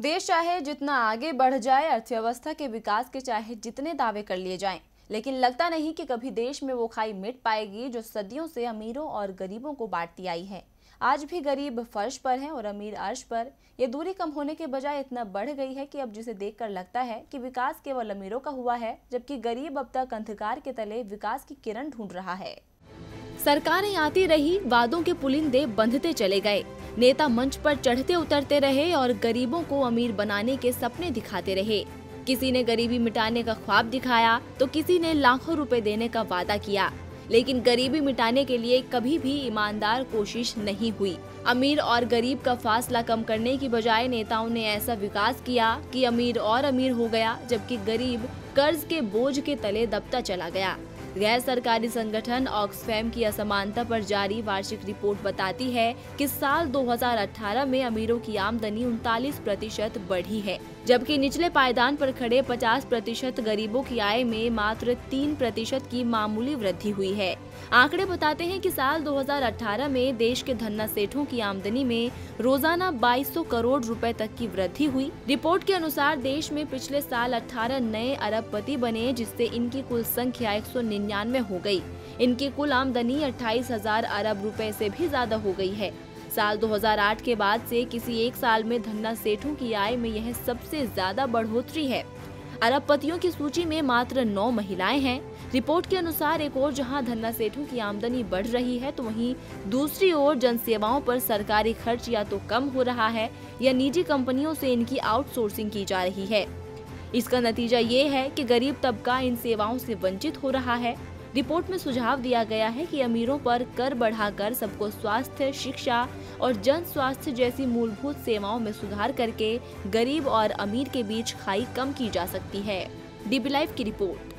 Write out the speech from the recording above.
देश चाहे जितना आगे बढ़ जाए, अर्थव्यवस्था के विकास के चाहे जितने दावे कर लिए जाएं, लेकिन लगता नहीं कि कभी देश में वो खाई मिट पाएगी जो सदियों से अमीरों और गरीबों को बांटती आई है। आज भी गरीब फर्श पर है और अमीर अर्श पर। ये दूरी कम होने के बजाय इतना बढ़ गई है कि अब जिसे देखकर लगता है कि विकास केवल अमीरों का हुआ है, जबकि गरीब अब तक अंधकार के तले विकास की किरण ढूंढ रहा है। सरकारें आती रही, वादों के पुलिंदे बंधते चले गए, नेता मंच पर चढ़ते उतरते रहे और गरीबों को अमीर बनाने के सपने दिखाते रहे। किसी ने गरीबी मिटाने का ख्वाब दिखाया तो किसी ने लाखों रुपए देने का वादा किया, लेकिन गरीबी मिटाने के लिए कभी भी ईमानदार कोशिश नहीं हुई। अमीर और गरीब का फासला कम करने की बजाय नेताओं ने ऐसा विकास किया कि अमीर और अमीर हो गया, जबकि गरीब कर्ज के बोझ के तले दबता चला गया। गैर सरकारी संगठन ऑक्सफैम की असमानता पर जारी वार्षिक रिपोर्ट बताती है कि साल 2018 में अमीरों की आमदनी 39% बढ़ी है, जबकि निचले पायदान पर खड़े 50% गरीबों की आय में मात्र 3% की मामूली वृद्धि हुई है। आंकड़े बताते हैं कि साल 2018 में देश के धन्ना सेठों की आमदनी में रोजाना 2200 करोड़ रुपए तक की वृद्धि हुई। रिपोर्ट के अनुसार देश में पिछले साल 18 नए अरबपति बने, जिससे इनकी कुल संख्या 199 हो गई। इनकी कुल आमदनी 28,000 अरब रुपए से भी ज्यादा हो गई है। साल 2008 के बाद से किसी एक साल में धन्ना सेठों की आय में यह सबसे ज्यादा बढ़ोतरी है। अरबपतियों की सूची में मात्र 9 महिलाएं हैं। रिपोर्ट के अनुसार एक ओर जहां धन्ना सेठों की आमदनी बढ़ रही है, तो वहीं दूसरी ओर जनसेवाओं पर सरकारी खर्च या तो कम हो रहा है या निजी कंपनियों से इनकी आउटसोर्सिंग की जा रही है। इसका नतीजा ये है कि गरीब तबका इन सेवाओं से वंचित हो रहा है। रिपोर्ट में सुझाव दिया गया है कि अमीरों पर कर बढ़ाकर सबको स्वास्थ्य, शिक्षा और जन स्वास्थ्य जैसी मूलभूत सेवाओं में सुधार करके गरीब और अमीर के बीच खाई कम की जा सकती है। डीबी लाइव की रिपोर्ट।